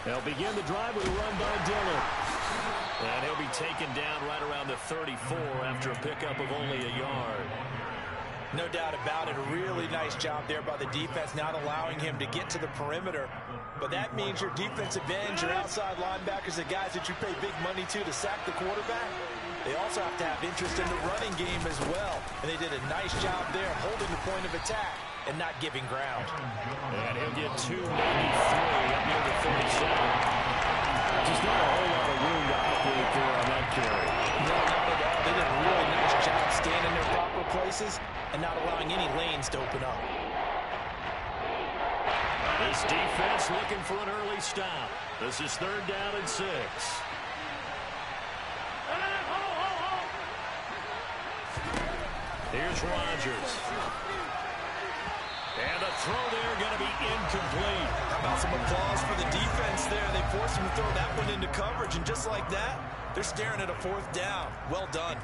They'll begin the drive with a run by Dillon. And he'll be taken down right around the 34 after a pickup of only a yard. No doubt about it. A really nice job there by the defense, not allowing him to get to the perimeter. But that means your defensive ends, your outside linebackers, the guys that you pay big money to sack the quarterback, they also have to have interest in the running game as well. And they did a nice job there holding the point of attack and not giving ground. And he'll get 293 up near the 37. Just not a whole lot of room to operate there on that carry. No, not at all. They did a really nice job staying in their proper places and not allowing any lanes to open up. This defense looking for an early stop. This is 3rd down and 6. Here's Rodgers. And the throw there going to be incomplete. How about some applause for the defense there? They forced him to throw that one into coverage, and just like that, they're staring at a 4th down. Well done.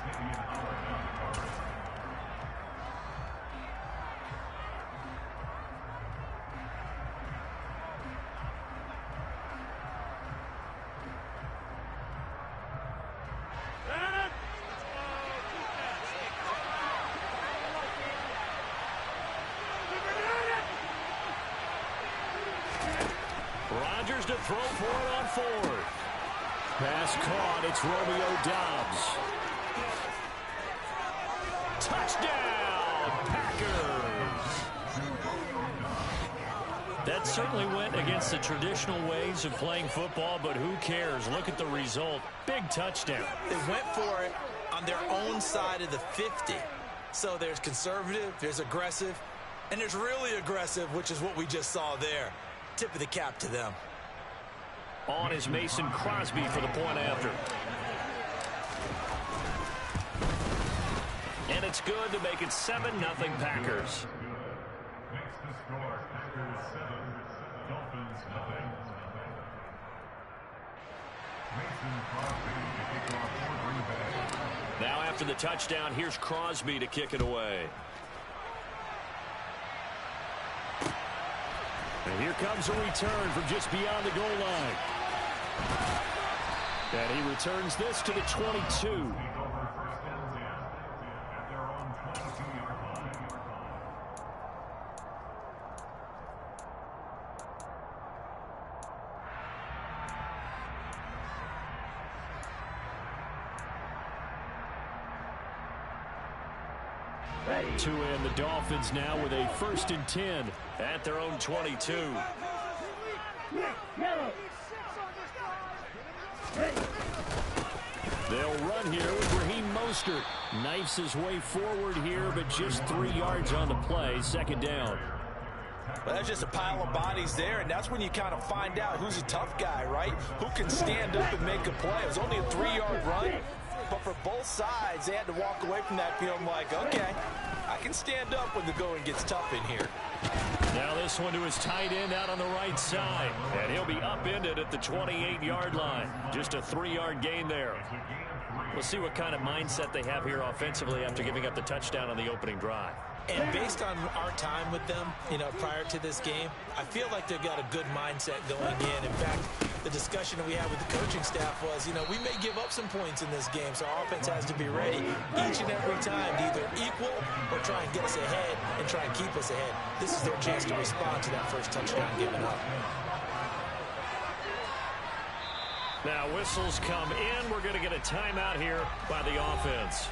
Rodgers to throw for it on 4th. Pass caught. It's Romeo Doubs. Touchdown, Packers. That certainly went against the traditional ways of playing football, but who cares? Look at the result. Big touchdown. They went for it on their own side of the 50. So there's conservative, there's aggressive, and there's really aggressive, which is what we just saw there. Tip of the cap to them. On is Mason Crosby for the point after. And it's good to make it 7-0 Packers. Makes the score Packers 7, Dolphins nothing. Mason Crosby to kick off for Green Bay. Now after the touchdown, here's Crosby to kick it away. And here comes a return from just beyond the goal line. And he returns this to the 22. To end the Dolphins now with a 1st and 10 at their own 22. They'll run here with Raheem Mostert. Knifes his way forward here, but just 3 yards on the play. 2nd down. Well, that's just a pile of bodies there, and that's when you kind of find out who's a tough guy, right? Who can stand up and make a play. It was only a 3-yard run, but for both sides, they had to walk away from that feeling like, okay, I can stand up when the going gets tough in here. Now this one to his tight end out on the right side. And he'll be upended at the 28-yard line. Just a 3-yard gain there. We'll see what kind of mindset they have here offensively after giving up the touchdown on the opening drive. And based on our time with them, prior to this game, I feel like they've got a good mindset going in. In fact, the discussion that we had with the coaching staff was, we may give up some points in this game, so our offense has to be ready each and every time to either equal or try and get us ahead and try and keep us ahead. This is their chance to respond to that first touchdown given up. Now whistles come in. We're going to get a timeout here by the offense.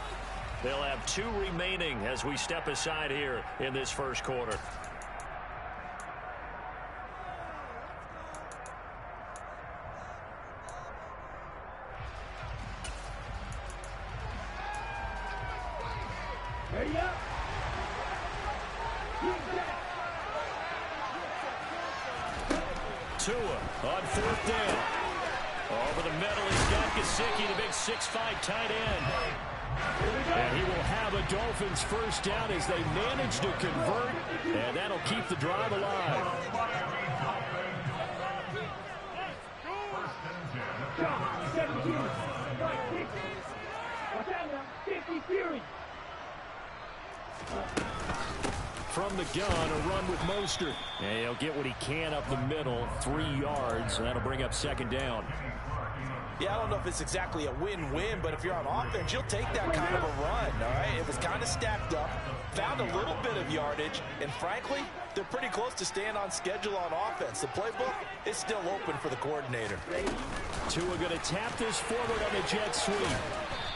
They'll have 2 remaining as we step aside here in this first quarter. Tua on 4th down. Over the middle, he's got Gesicki, the big 6'5" tight end. And he will have a Dolphins first down as they manage to convert, and that'll keep the drive alive. from the gun, a run with Mostert. And he'll get what he can up the middle, 3 yards. That'll bring up second down. Yeah, I don't know if it's exactly a win-win, but if you're on offense, you'll take that kind of a run, all right? It was kind of stacked up, found a little bit of yardage, and frankly, they're pretty close to staying on schedule on offense. The playbook is still open for the coordinator. Tua going to tap this forward on the jet sweep.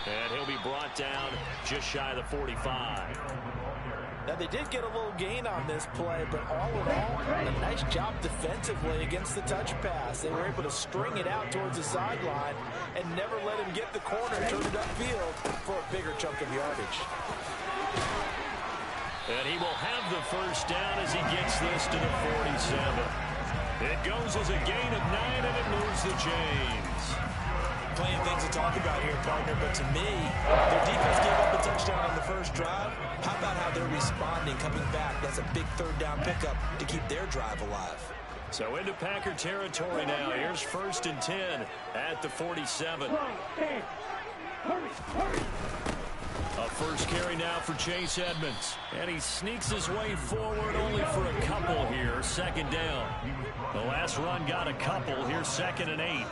And he'll be brought down just shy of the 45. Now, they did get a little gain on this play, but all in all, a nice job defensively against the touch pass. They were able to string it out towards the sideline and never let him get the corner and turn it upfield for a bigger chunk of yardage. And he will have the first down as he gets this to the 47. It goes as a gain of 9, and it moves the chains. Plenty of things to talk about here, partner, but to me, their defense gave up a touchdown on the first drive. How about how they're responding, coming back? That's a big third down pickup to keep their drive alive. So into Packer territory now. Here's 1st and 10 at the 47. A first carry now for Chase Edmonds. And he sneaks his way forward only for a couple here. 2nd down. The last run got a couple. Here's 2nd and 8.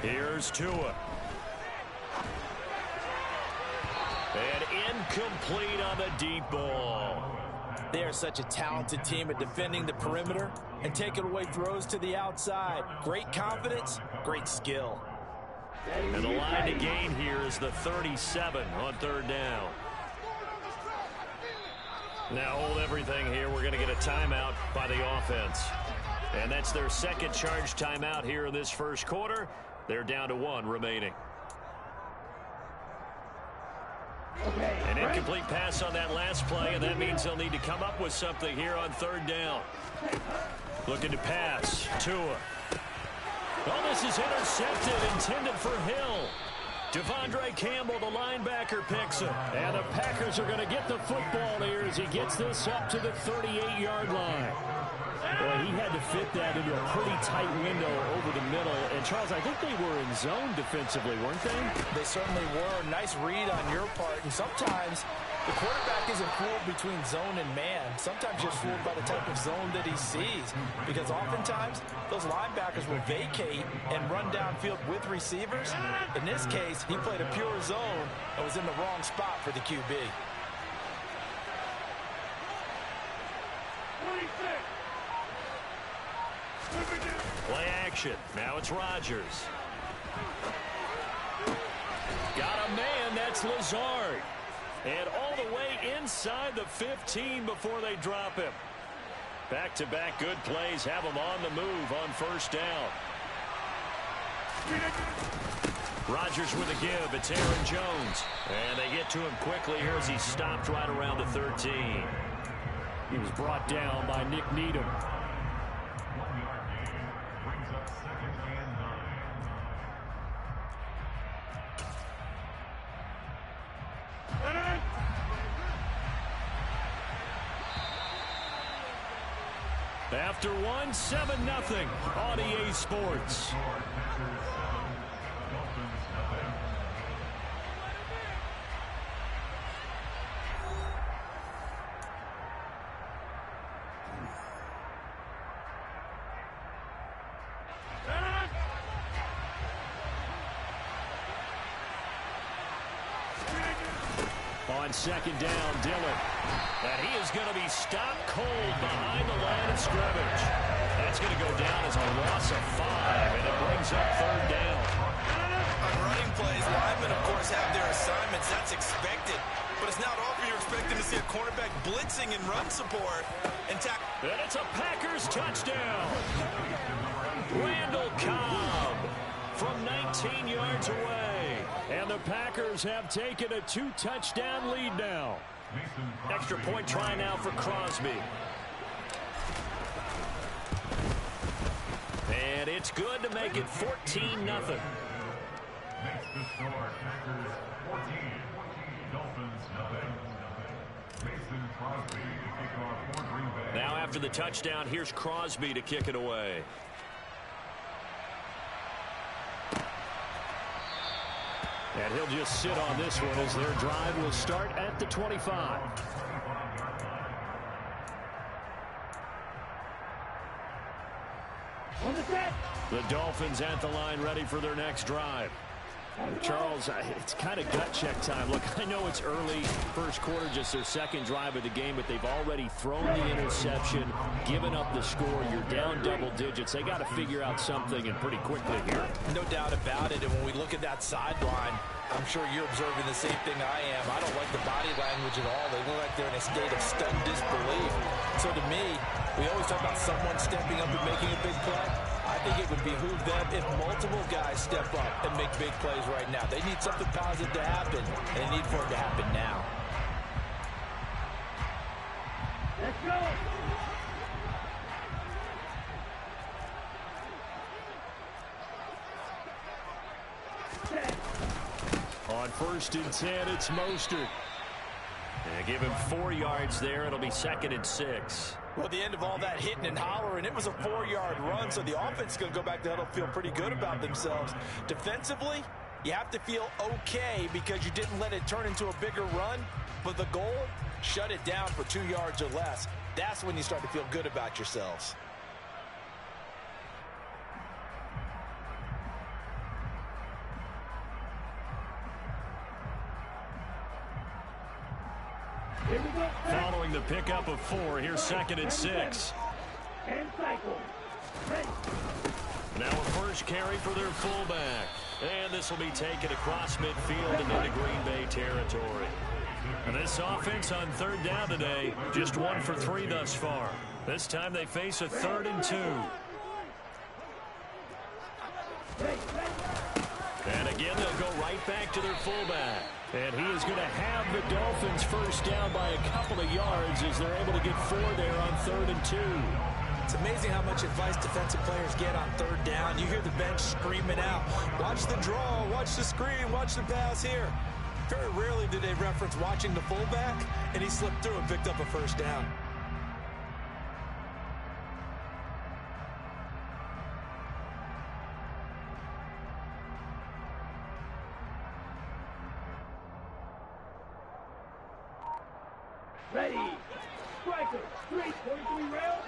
Here's Tua. And incomplete on the deep ball. They are such a talented team at defending the perimeter and taking away throws to the outside. Great confidence, great skill. And the line to gain here is the 37 on 3rd down. Now hold everything here. We're going to get a timeout by the offense. And that's their 2nd charge timeout here in this first quarter. They're down to 1 remaining. An incomplete pass on that last play, and that means they'll need to come up with something here on 3rd down. Looking to pass. Tua. Oh, this is intercepted, intended for Hill. Devondre Campbell, the linebacker, picks it. And the Packers are going to get the football here as he gets this up to the 38-yard line. Boy, he had to fit that into a pretty tight window over the middle. And, Charles, I think they were in zone defensively, weren't they? They certainly were. Nice read on your part. And sometimes the quarterback isn't fooled between zone and man. Sometimes you're fooled by the type of zone that he sees. Because oftentimes, those linebackers will vacate and run downfield with receivers. In this case, he played a pure zone and was in the wrong spot for the QB. Play action. Now it's Rodgers. Got a man. That's Lazard. And all the way inside the 15 before they drop him. Back-to-back good plays have him on the move on 1st down. Rodgers with a give. It's Aaron Jones. And they get to him quickly here as he stopped right around the 13. He was brought down by Nick Needham. After 1, 7-0 on EA Sports. On 2nd down, Dillon. And he is going to be stopped cold behind the line of scrimmage. That's going to go down as a loss of 5, and it brings up 3rd down. On running plays, linemen, of course, have their assignments. That's expected. But it's not often you're expecting to see a cornerback blitzing in run support. And it's a Packers touchdown. Randall Cobb from 19 yards away. And the Packers have taken a 2-touchdown lead now. Extra point try now for Crosby. And it's good to make it 14-0. Makes the score Packers 14, Dolphins nothing. Mason Crosby to kick off for Green Bay. Now after the touchdown, here's Crosby to kick it away. And he'll just sit on this one as their drive will start at the 25. The Dolphins at the line ready for their next drive. Charles, it's kind of gut check time. Look, I know it's early, first quarter, just their second drive of the game, but they've already thrown the interception, given up the score. You're down double digits. They got to figure out something, and pretty quickly here. No doubt about it. And when we look at that sideline, I'm sure you're observing the same thing I am. I don't like the body language at all. They look like they're in a state of stunned disbelief. So to me, we always talk about someone stepping up and making a big play. I think it would behoove them if multiple guys step up and make big plays right now. They need something positive to happen, and they need for it to happen now. Let's go! On 1st and 10, it's Mostert. And give him 4 yards there. It'll be 2nd and 6. Well, at the end of all that hitting and hollering, it was a 4-yard run, so the offense is going to go back to huddle, feel pretty good about themselves. Defensively, you have to feel okay because you didn't let it turn into a bigger run, but the goal, shut it down for 2 yards or less. That's when you start to feel good about yourselves. Following the pickup of 4, here's 2nd and 6. Now a first carry for their fullback. And this will be taken across midfield and into Green Bay territory. And this offense on 3rd down today, just 1 for 3 thus far. This time they face a 3rd and 2. And again, they'll go right back to their fullback. And he is going to have the Dolphins first down by a couple of yards as they're able to get 4 there on 3rd and 2. It's amazing how much advice defensive players get on 3rd down. You hear the bench screaming out, watch the draw, watch the screen, watch the pass here. Very rarely do they reference watching the fullback, and he slipped through and picked up a first down. Ready. Striker. 343 rail.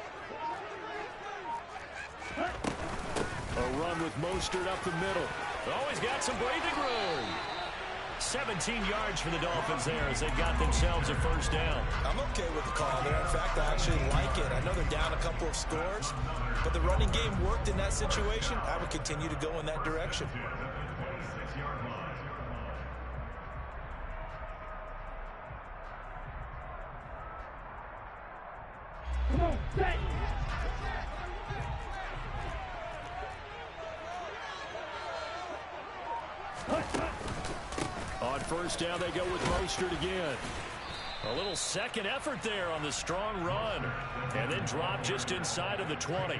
A run with Mostert up the middle. Always got some breathing room. 17 yards for the Dolphins there as they got themselves a first down. I'm okay with the call there. In fact, I actually like it. I know they're down a couple of scores, but the running game worked in that situation. I would continue to go in that direction. Come on, set. On first down, they go with Mostert again. A little second effort there on the strong run. And then drop just inside of the 20.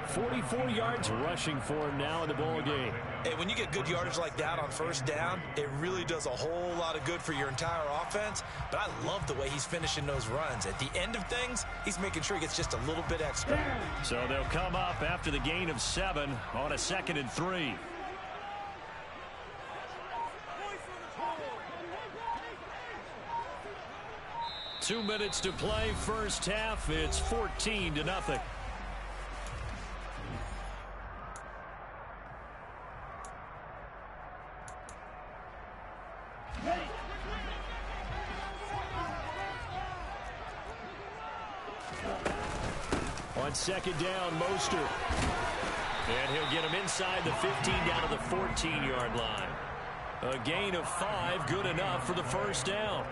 44 yards rushing for him now in the ball game. Hey, when you get good yardage like that on first down, it really does a whole lot of good for your entire offense. But I love the way he's finishing those runs. At the end of things, he's making sure he gets just a little bit extra. So they'll come up after the gain of 7 on a 2nd and 3. Two minutes to play, first half. It's 14-0. On 2nd down, Mostert. And he'll get him inside the 15 down to the 14-yard line. A gain of 5, good enough for the first down.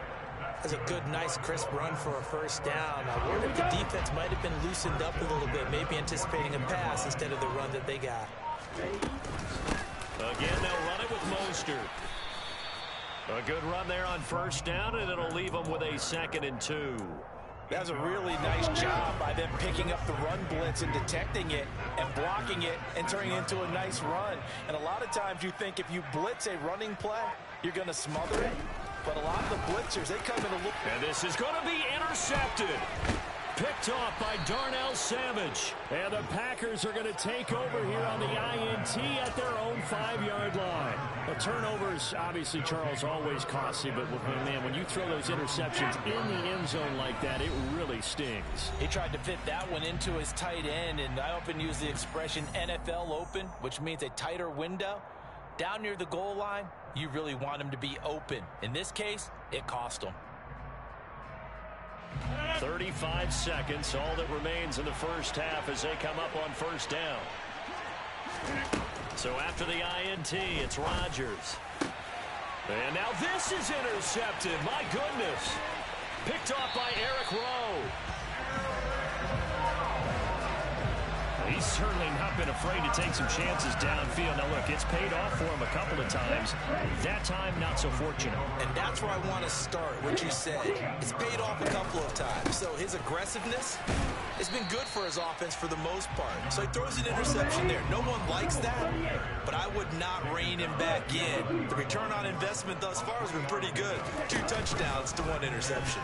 That's a good, nice, crisp run for a first down. I wonder if the defense might have been loosened up a little bit, maybe anticipating a pass instead of the run that they got. Again, they'll run it with Mostert. A good run there on first down, and it'll leave them with a 2nd and 2. That's a really nice job by them picking up the run blitz and detecting it and blocking it and turning it into a nice run. And a lot of times you think if you blitz a running play, you're going to smother it. But a lot of the blitzers, they come in a look. And this is going to be intercepted. picked off by Darnell Savage. And the Packers are going to take over here on the INT at their own 5-yard line. The turnovers, obviously, Charles, always costly, but man, when you throw those interceptions in the end zone like that, it really stings. He tried to fit that one into his tight end, and I often use the expression NFL open, which means a tighter window. Down near the goal line, you really want him to be open. In this case, it cost him. 35 seconds, all that remains in the first half as they come up on first down. So after the INT, it's Rodgers. And now this is intercepted. My goodness. Picked off by Eric Rowe. He's certainly not been afraid to take some chances downfield. Now, look, it's paid off for him a couple of times. That time, not so fortunate. And that's where I want to start, what you said. It's paid off a couple of times. So his aggressiveness has been good for his offense for the most part. So he throws an interception there. No one likes that, but I would not rein him back in. The return on investment thus far has been pretty good. 2 touchdowns to 1 interception.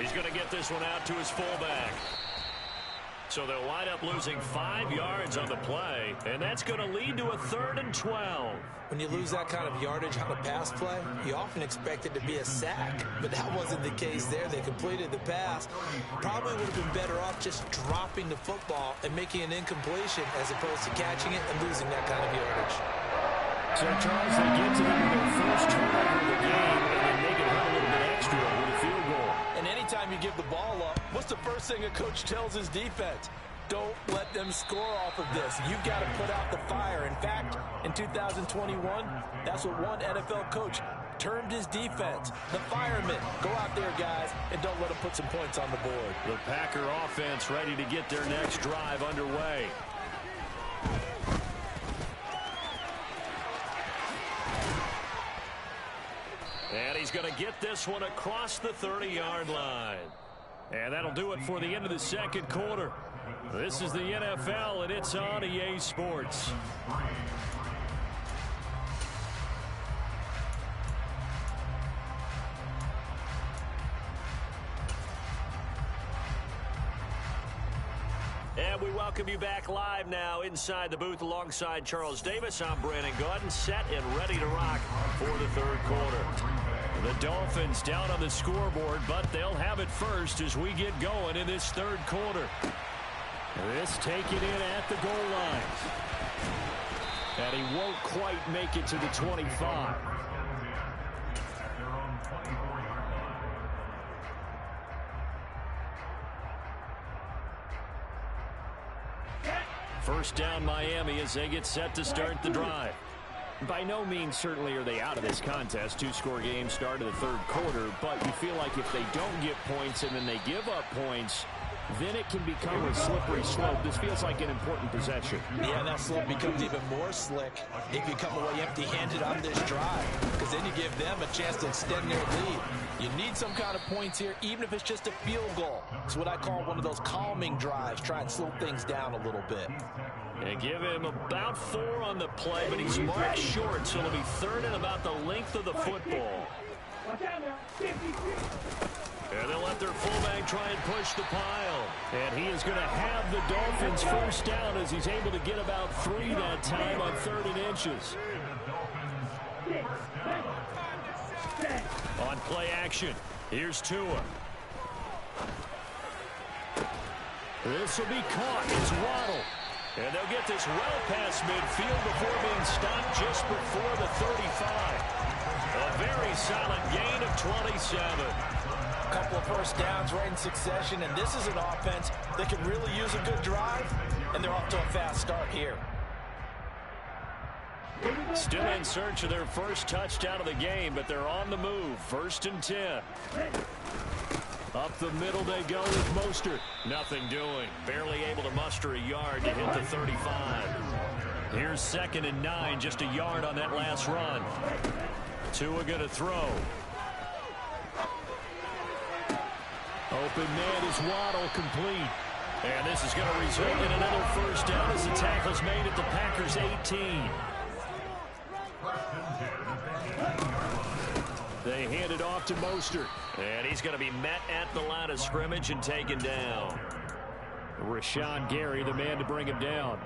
He's going to get this one out to his fullback. So they'll wind up losing 5 yards on the play, and that's going to lead to a 3rd and 12. When you lose that kind of yardage on a pass play, you often expect it to be a sack, but that wasn't the case there. They completed the pass. Probably would have been better off just dropping the football and making an incompletion as opposed to catching it and losing that kind of yardage. So, Charles, they get to their first turnover of the game, and then make it hurt a little bit extra with a field goal. And anytime you give the ball up, what's the first thing a coach tells his defense? Don't let them score off of this. You've got to put out the fire. In fact, in 2021, that's what one NFL coach termed his defense. The firemen. Go out there, guys, and don't let them put some points on the board. The Packer offense ready to get their next drive underway. And he's going to get this one across the 30-yard line. And that'll do it for the end of the second quarter. This is the NFL, and it's on EA Sports. And we welcome you back live now inside the booth alongside Charles Davis. I'm Brandon Gaudin, set and ready to rock for the third quarter. The Dolphins down on the scoreboard, but they'll have it first as we get going in this third quarter. This taken in at the goal line. And he won't quite make it to the 25. First down Miami as they get set to start the drive. By no means certainly are they out of this contest. 2-score game start of the third quarter, but you feel like if they don't get points and then they give up points, then it can become a slippery slope. This feels like an important possession. Yeah, that slope becomes even more slick if you come away empty-handed on this drive, because then you give them a chance to extend their lead. You need some kind of points here, even if it's just a field goal. It's what I call one of those calming drives. Try and slow things down a little bit. And give him about 4 on the play, but he's marked short, so it'll be third and about the length of the football. And they'll let their fullback try and push the pile. And he is going to have the Dolphins first down as he's able to get about 3 that time on 3rd and inches. On play action, here's Tua. This will be caught. It's Waddle. And they'll get this well past midfield before being stopped just before the 35. A very solid gain of 27. A couple of first downs right in succession, and this is an offense that can really use a good drive, and they're off to a fast start here. Still in search of their first touchdown of the game, but they're on the move. 1st and 10. Up the middle they go with Mostert. Nothing doing. Barely able to muster a yard to hit the 35. Here's 2nd and 9, just a yard on that last run. Tua going to throw. Open man is Waddle, complete. And this is going to result in another first down as the tackle's made at the Packers' 18. They hand it off off to Mostert. And he's going to be met at the line of scrimmage and taken down. Rashawn Gary, the man to bring him down.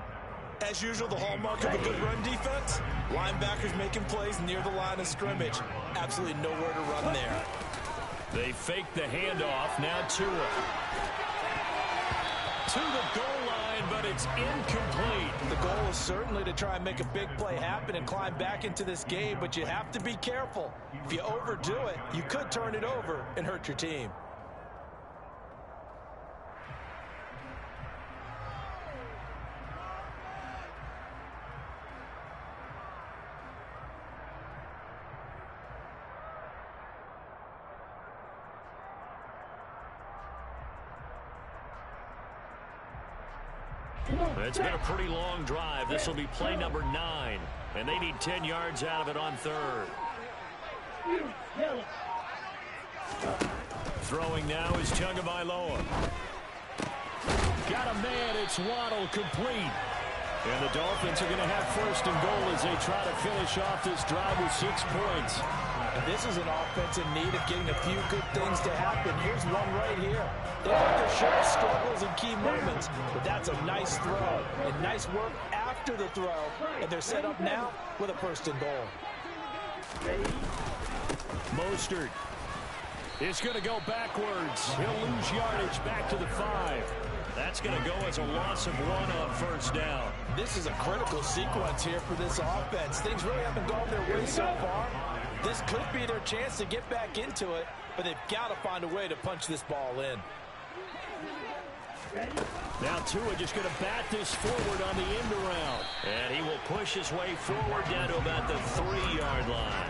As usual, the hallmark of a good run defense, linebackers making plays near the line of scrimmage. Absolutely nowhere to run there. They fake the handoff. Now Tua. To the goal line, but it's incomplete. The goal is certainly to try and make a big play happen and climb back into this game, but you have to be careful. If you overdo it, you could turn it over and hurt your team. It's been a pretty long drive. This will be play number 9, and they need 10 yards out of it on third. Throwing now is Tagovailoa. Got a man. It's Waddle, complete. And the Dolphins are going to have first and goal as they try to finish off this drive with 6 points. And this is an offense in need of getting a few good things to happen. Here's one right here. They have their share of struggles and key moments, but that's a nice throw and nice work after the throw. And they're set up now with a first and goal. Mostert is going to go backwards. He'll lose yardage back to the 5. That's going to go as a loss of 1 on first down. This is a critical sequence here for this offense. Things really haven't gone their way so far. This could be their chance to get back into it, but they've got to find a way to punch this ball in. Now Tua just going to bat this forward on the end around. And he will push his way forward down to about the 3-yard line.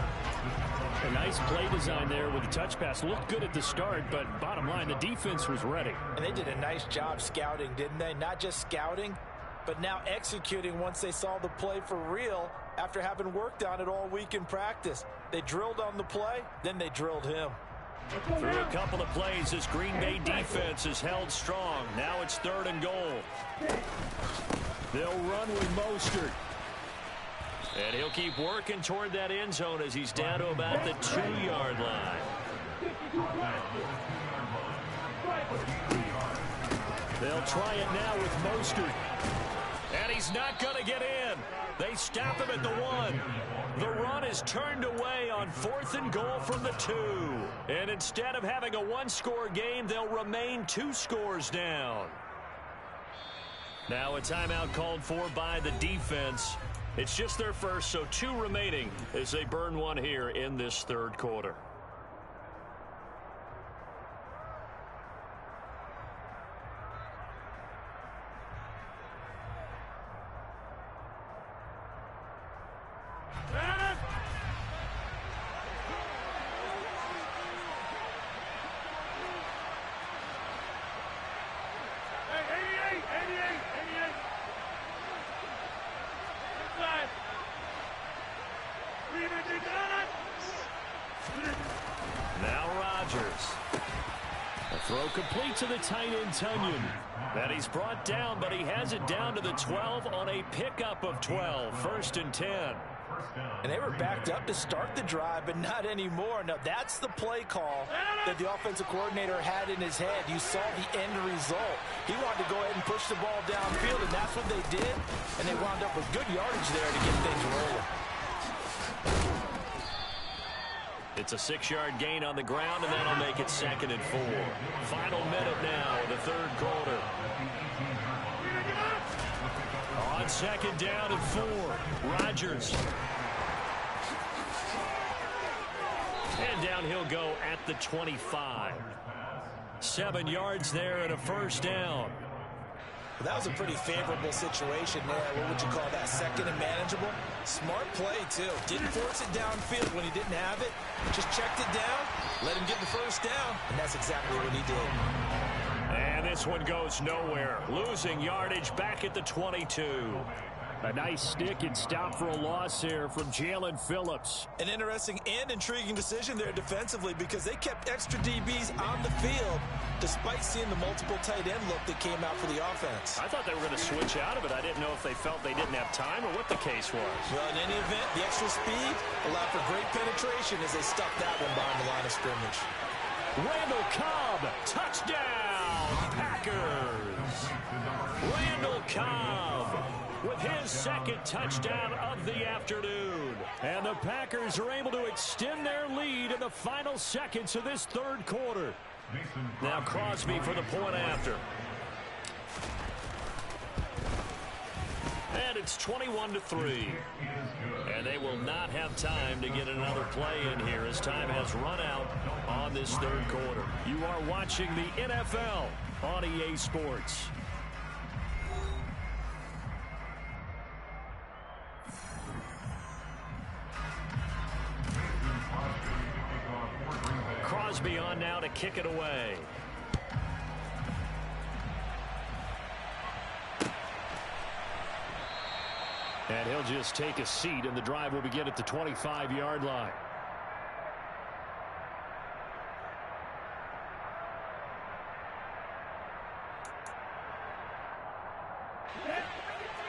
A nice play design there with the touch pass. Looked good at the start, but bottom line, the defense was ready. And they did a nice job scouting, didn't they? Not just scouting, but now executing once they saw the play for real after having worked on it all week in practice. They drilled on the play, then they drilled him. Through a couple of plays, this Green Bay defense is held strong. Now it's 3rd and goal. They'll run with Mostert. And he'll keep working toward that end zone as he's down to about the 2-yard line. They'll try it now with Mostert. And he's not going to get in. They stop him at the 1. The run is turned away on 4th and goal from the 2. And instead of having a 1-score game, they'll remain 2 scores down. Now a timeout called for by the defense. It's just their first, so 2 remaining as they burn 1 here in this 3rd quarter. Now Rodgers. A throw complete to the tight end, Tunyon. That he's brought down, but he has it down to the 12 on a pickup of 12. 1st and 10. And they were backed up to start the drive, but not anymore. Now, that's the play call that the offensive coordinator had in his head. You saw the end result. He wanted to go ahead and push the ball downfield, and that's what they did. And they wound up with good yardage there to get things rolling. It's a 6-yard gain on the ground, and that'll make it 2nd and 4. Final minute now of the 3rd quarter. On 2nd down and 4. Rodgers. And down he'll go at the 25. 7 yards there and a 1st down. Well, that was a pretty favorable situation there. What would you call that? 2nd and manageable? Smart play, too. Didn't force it downfield when he didn't have it. Just checked it down, let him get the 1st down, and that's exactly what he did. And this one goes nowhere. Losing yardage back at the 22. A nice stick and stop for a loss here from Jalen Phillips. An interesting and intriguing decision there defensively because they kept extra DBs on the field despite seeing the multiple tight end look that came out for the offense. I thought they were going to switch out of it. I didn't know if they felt they didn't have time or what the case was. Well, in any event, the extra speed allowed for great penetration as they stuck that one behind the line of scrimmage. Randall Cobb, touchdown, Packers. Randall Cobb with his second touchdown of the afternoon. And the Packers are able to extend their lead in the final seconds of this third quarter. Now Crosby for the point after. And it's 21-3. And they will not have time to get another play in here as time has run out on this third quarter. You are watching the NFL on EA Sports. Crosby on now to kick it away. And he'll just take a seat, and the drive will begin at the 25-yard line.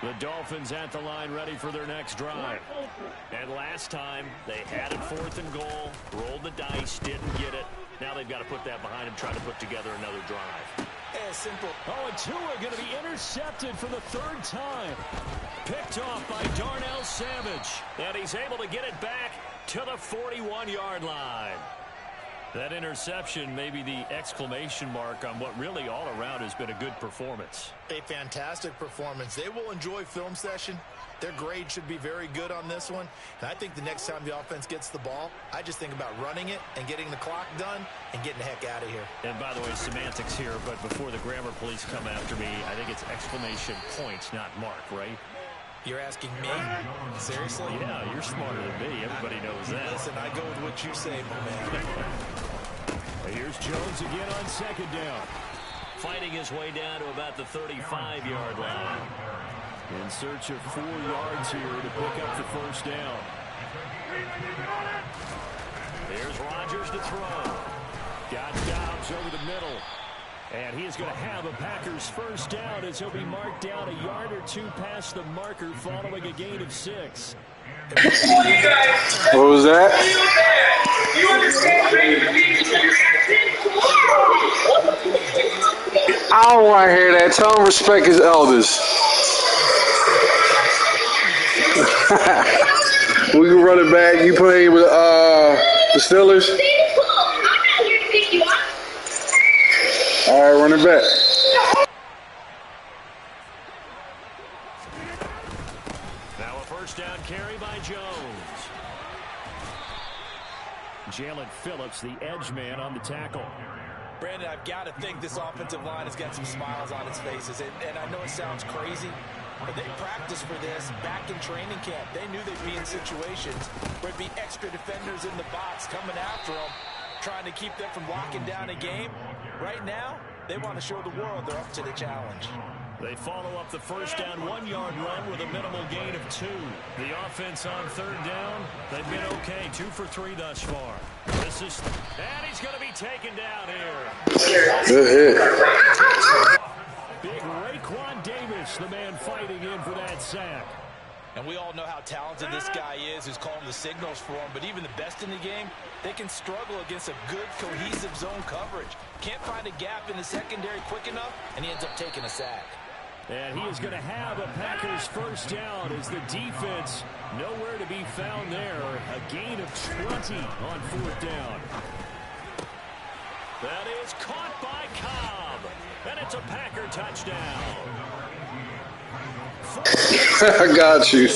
The Dolphins at the line, ready for their next drive. And last time, they had it 4th and goal, rolled the dice, didn't get it. Now they've got to put that behind them, try to put together another drive. Yeah, simple. Oh, and Tua going to be intercepted for the third time. Picked off by Darnell Savage. And he's able to get it back to the 41-yard line. That interception may be the exclamation mark on what really all around has been a good performance. A fantastic performance. They will enjoy film session. Their grade should be very good on this one. And I think the next time the offense gets the ball, I just think about running it and getting the clock done and getting the heck out of here. And by the way, semantics here, but before the grammar police come after me, I think it's exclamation points, not mark, right? You're asking me? Seriously? Yeah, you're smarter than me. Everybody knows that. Listen, I go with what you say, my man. Here's Jones again on second down. Fighting his way down to about the 35-yard line. In search of 4 yards here to pick up the first down. Here's Rodgers to throw. Got Dobbs over the middle. And he is going to have a Packers first down as he'll be marked down a yard or two past the marker following a gain of 6. What was that? You understand? I don't want to hear that. Tell him respect his elders. We can run it back. You playing with the Steelers? All right, run it back. Now a first down carry by Jones. Jalen Phillips, the edge man on the tackle. Brandon, I've got to think this offensive line has got some smiles on its faces. And I know it sounds crazy, but they practiced for this back in training camp. They knew they'd be in situations where it'd be extra defenders in the box coming after them, trying to keep them from locking down a game. Right now, they want to show the world they're up to the challenge. They follow up the first down 1-yard run with a minimal gain of 2. The offense on third down, they've been okay. 2 for 3 thus far. This is, and he's going to be taken down here. Good hit. Big Raekwon Davis, the man fighting in for that sack. And we all know how talented this guy is who's calling the signals for him. But even the best in the game, they can struggle against a good, cohesive zone coverage. Can't find a gap in the secondary quick enough, and he ends up taking a sack. And he is going to have a Packers first down as the defense nowhere to be found there. A gain of 20 on fourth down. That is caught by Cobb. And it's a Packer touchdown. I got you.